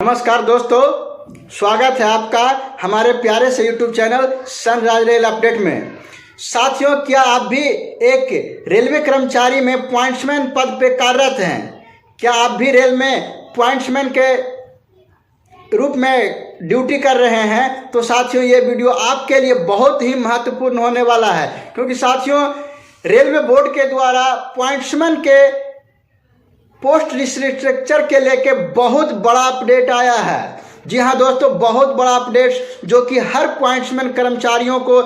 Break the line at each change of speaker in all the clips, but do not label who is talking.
नमस्कार दोस्तों, स्वागत है आपका हमारे प्यारे से YouTube channel sunrise rail update में। साथियों, क्या आप भी एक रेलवे कर्मचारी में पॉइंट्समैन पद पे कार्यरत हैं? क्या आप भी रेल में पॉइंट्समैन के रूप में ड्यूटी कर रहे हैं? तो साथियों, ये वीडियो आपके लिए बहुत ही महत्वपूर्ण होने वाला है, क्योंकि साथियों रेलवे बोर्ड के द्वारा पॉइंट्समैन के पोस्ट रिस्ट्रक्चर के लेके बहुत बड़ा अपडेट आया है। जी हाँ दोस्तों, बहुत बड़ा अपडेट जो कि हर पॉइंट्समैन कर्मचारियों को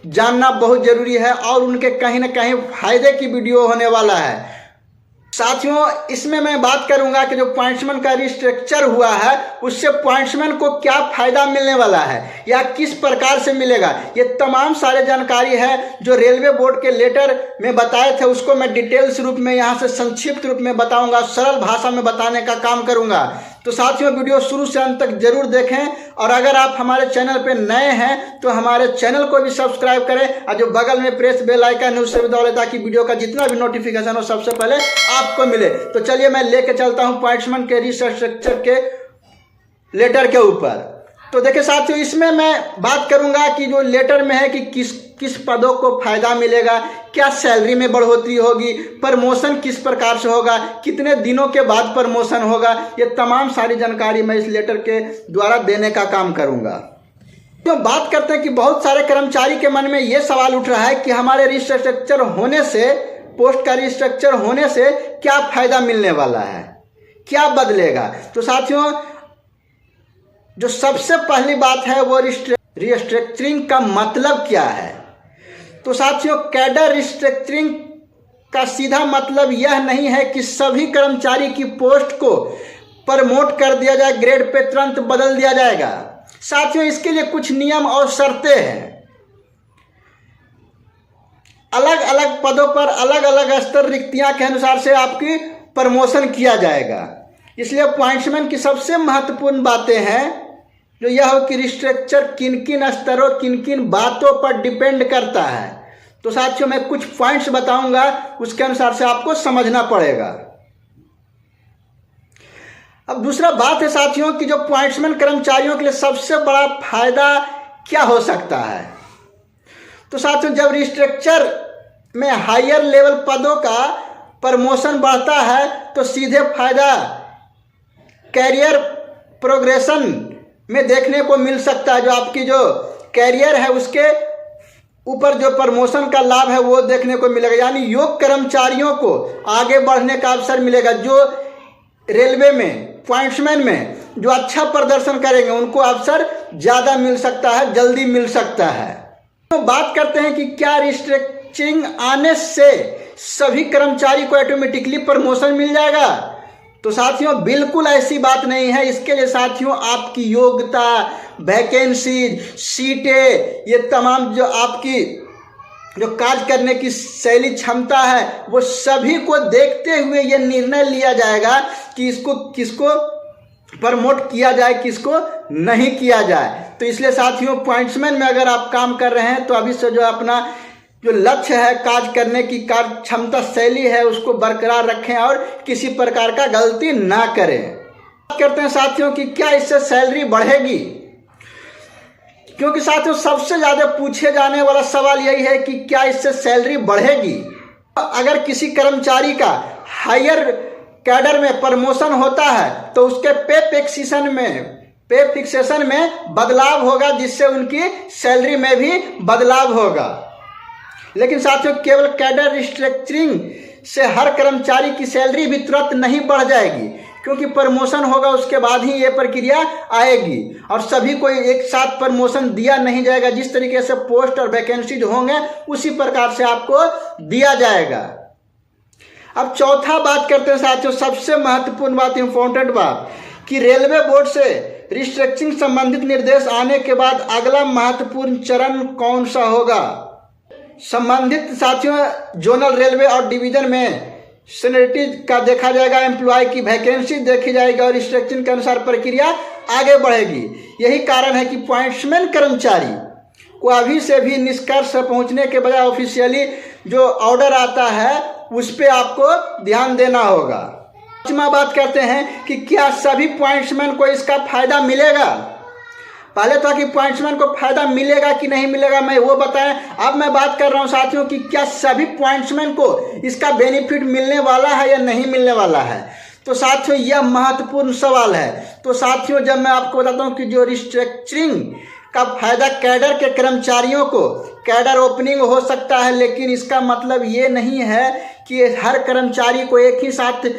जानना बहुत जरूरी है और उनके कहीं ना कहीं फायदे की वीडियो होने वाला है। साथियों, इसमें मैं बात करूंगा कि जो पॉइंट्समैन का रिस्ट्रक्चर हुआ है उससे पॉइंट्समैन को क्या फायदा मिलने वाला है या किस प्रकार से मिलेगा, ये तमाम सारे जानकारी है जो रेलवे बोर्ड के लेटर में बताए थे, उसको मैं डिटेल्स रूप में यहाँ से संक्षिप्त रूप में बताऊंगा, सरल भाषा में बताने का काम करूंगा। तो साथियों, वीडियो शुरू से अंत तक जरूर देखें और अगर आप हमारे चैनल पे नए हैं तो हमारे चैनल को भी सब्सक्राइब करें और जो बगल में प्रेस बेल आइकन है उससे भी दबाएं ताकि वीडियो का जितना भी नोटिफिकेशन हो सबसे पहले आपको मिले। तो चलिए मैं लेके चलता हूं पॉइंट्समैन के रिस्ट्रक्चर के लेटर के ऊपर। तो देखिए साथियों, इसमें मैं बात करूंगा कि जो लेटर में है कि किस पदों को फायदा मिलेगा, क्या सैलरी में बढ़ोतरी होगी, प्रमोशन किस प्रकार से होगा, कितने दिनों के बाद प्रमोशन होगा, ये तमाम सारी जानकारी मैं इस लेटर के द्वारा देने का काम करूंगा। तो बात करते हैं कि बहुत सारे कर्मचारी के मन में ये सवाल उठ रहा है कि हमारे रिस्ट्रक्चर होने से, पोस्ट का रिस्ट्रक्चर होने से क्या फायदा मिलने वाला है, क्या बदलेगा। तो साथियों, जो सबसे पहली बात है वो रिस्ट्रक्चरिंग का मतलब क्या है। तो साथियों, कैडर रिस्ट्रक्चरिंग का सीधा मतलब यह नहीं है कि सभी कर्मचारी की पोस्ट को प्रमोट कर दिया जाए, ग्रेड पे तुरंत बदल दिया जाएगा। साथियों, इसके लिए कुछ नियम और शर्तें हैं। अलग अलग पदों पर अलग अलग स्तर रिक्तियां के अनुसार से आपकी प्रमोशन किया जाएगा। इसलिए पॉइंट्समैन की सबसे महत्वपूर्ण बातें हैं जो यह हो कि रिस्ट्रक्चर किन किन स्तरों, किन किन बातों पर डिपेंड करता है। तो साथियों, मैं कुछ पॉइंट्स बताऊंगा, उसके अनुसार से आपको समझना पड़ेगा। अब दूसरा बात है साथियों कि जो पॉइंट्समैन कर्मचारियों के लिए सबसे बड़ा फायदा क्या हो सकता है। तो साथियों, जब रिस्ट्रक्चर में हायर लेवल पदों का प्रमोशन बढ़ता है तो सीधे फायदा कैरियर प्रोग्रेशन में देखने को मिल सकता है। जो आपकी जो कैरियर है उसके ऊपर जो प्रमोशन का लाभ है वो देखने को मिलेगा, यानी योग्य कर्मचारियों को आगे बढ़ने का अवसर मिलेगा। जो रेलवे में पॉइंट्समैन में जो अच्छा प्रदर्शन करेंगे उनको अवसर ज़्यादा मिल सकता है, जल्दी मिल सकता है। तो बात करते हैं कि क्या रिस्ट्रक्चरिंग आने से सभी कर्मचारी को ऑटोमेटिकली प्रमोशन मिल जाएगा। तो साथियों, बिल्कुल ऐसी बात नहीं है। इसके लिए साथियों आपकी योग्यता, वैकेंसी, सीटें, ये तमाम जो आपकी जो कार्य करने की शैली, क्षमता है, वो सभी को देखते हुए ये निर्णय लिया जाएगा कि किसको प्रमोट किया जाए, किसको नहीं किया जाए। तो इसलिए साथियों, पॉइंट्समैन में अगर आप काम कर रहे हैं तो अभी से जो अपना जो लक्ष्य है, कार्य करने की कार्य क्षमता, शैली है, उसको बरकरार रखें और किसी प्रकार का गलती ना करें। बात करते हैं साथियों कि क्या इससे सैलरी बढ़ेगी, क्योंकि साथियों सबसे ज़्यादा पूछे जाने वाला सवाल यही है कि क्या इससे सैलरी बढ़ेगी। अगर किसी कर्मचारी का हायर कैडर में प्रमोशन होता है तो उसके पे फिक्सेशन में बदलाव होगा, जिससे उनकी सैलरी में भी बदलाव होगा। लेकिन साथियों, केवल कैडर रिस्ट्रक्चरिंग से हर कर्मचारी की सैलरी भी तुरंत नहीं बढ़ जाएगी, क्योंकि प्रमोशन होगा उसके बाद ही ये प्रक्रिया आएगी और सभी को एक साथ प्रमोशन दिया नहीं जाएगा। जिस तरीके से पोस्ट और वैकेंसी होंगे उसी प्रकार से आपको दिया जाएगा। अब चौथा बात करते हैं साथियों, सबसे महत्वपूर्ण बात, इंपॉर्टेंट बात, कि रेलवे बोर्ड से रिस्ट्रक्चरिंग संबंधित निर्देश आने के बाद अगला महत्वपूर्ण चरण कौन सा होगा। संबंधित साथियों जोनल रेलवे और डिवीजन में सीनियरिटी का देखा जाएगा, एम्प्लॉय की वैकेंसी देखी जाएगी और रिस्ट्रक्चरिंग के अनुसार प्रक्रिया आगे बढ़ेगी। यही कारण है कि पॉइंट्समैन कर्मचारी को अभी से भी निष्कर्ष पहुंचने के बजाय ऑफिशियली जो ऑर्डर आता है उस पर आपको ध्यान देना होगा। पांचवा बात करते हैं कि क्या सभी पॉइंट्समैन को इसका फायदा मिलेगा। पहले था कि पॉइंट्समैन को फायदा मिलेगा कि नहीं मिलेगा, मैं वो बताएं। अब मैं बात कर रहा हूं साथियों कि क्या सभी पॉइंट्समैन को इसका बेनिफिट मिलने वाला है या नहीं मिलने वाला है। तो साथियों यह महत्वपूर्ण सवाल है। तो साथियों जब मैं आपको बताता हूं कि जो रिस्ट्रक्चरिंग का फायदा कैडर के कर्मचारियों को, कैडर ओपनिंग हो सकता है, लेकिन इसका मतलब ये नहीं है कि हर कर्मचारी को एक ही साथ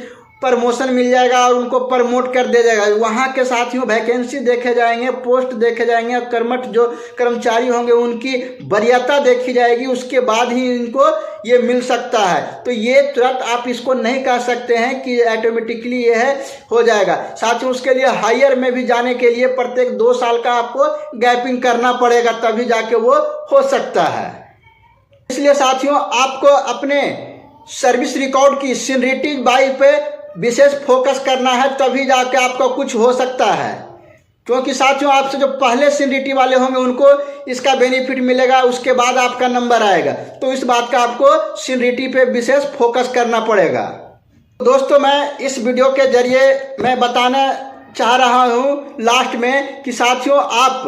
प्रमोशन मिल जाएगा और उनको प्रमोट कर दिया जाएगा। वहाँ के साथियों वैकेंसी देखे जाएंगे, पोस्ट देखे जाएंगे और कर्मठ जो कर्मचारी होंगे उनकी वरीयता देखी जाएगी, उसके बाद ही इनको ये मिल सकता है। तो ये तुरंत आप इसको नहीं कह सकते हैं कि ऑटोमेटिकली ये है हो जाएगा। साथियों उसके लिए हायर में भी जाने के लिए प्रत्येक 2 साल का आपको गैपिंग करना पड़ेगा, तभी जाके वो हो सकता है। इसलिए साथियों आपको अपने सर्विस रिकॉर्ड की सीनियरिटी बाई पे विशेष फोकस करना है, तभी जाके आपका कुछ हो सकता है। क्योंकि साथियों आपसे जो पहले सीनियरिटी वाले होंगे उनको इसका बेनिफिट मिलेगा, उसके बाद आपका नंबर आएगा। तो इस बात का आपको सीनियरिटी पे विशेष फोकस करना पड़ेगा। दोस्तों मैं इस वीडियो के जरिए मैं बताना चाह रहा हूँ लास्ट में कि साथियों आप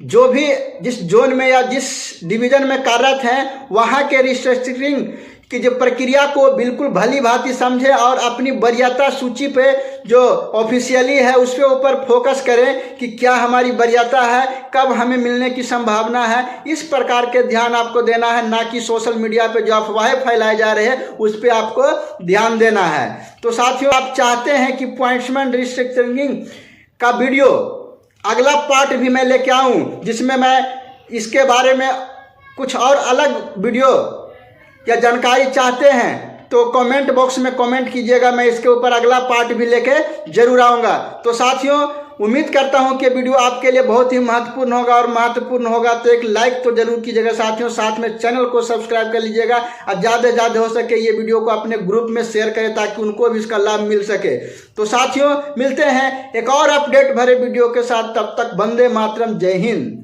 जो भी जिस जोन में या जिस डिवीज़न में कार्यरत हैं वहाँ के रिस्ट्रक्चरिंग कि जो प्रक्रिया को बिल्कुल भली भांति समझें और अपनी वरीयता सूची पे जो ऑफिशियली है उस पे ऊपर फोकस करें कि क्या हमारी वरीयता है, कब हमें मिलने की संभावना है। इस प्रकार के ध्यान आपको देना है, ना कि सोशल मीडिया पे जो अफवाहें फैलाए जा रहे हैं उस पर आपको ध्यान देना है। तो साथियों आप चाहते हैं कि पॉइंट्समैन रिस्ट्रक्चरिंग का वीडियो अगला पार्ट भी मैं लेके आऊँ, जिसमें मैं इसके बारे में कुछ और अलग वीडियो या जानकारी चाहते हैं तो कमेंट बॉक्स में कमेंट कीजिएगा, मैं इसके ऊपर अगला पार्ट भी लेके जरूर आऊँगा। तो साथियों उम्मीद करता हूँ कि वीडियो आपके लिए बहुत ही महत्वपूर्ण होगा, और महत्वपूर्ण होगा तो एक लाइक तो जरूर कीजिएगा साथियों, साथ में चैनल को सब्सक्राइब कर लीजिएगा और ज़्यादा से ज़्यादा हो सके ये वीडियो को अपने ग्रुप में शेयर करें ताकि उनको भी इसका लाभ मिल सके। तो साथियों मिलते हैं एक और अपडेट भरे वीडियो के साथ, तब तक वंदे मातरम, जय हिंद।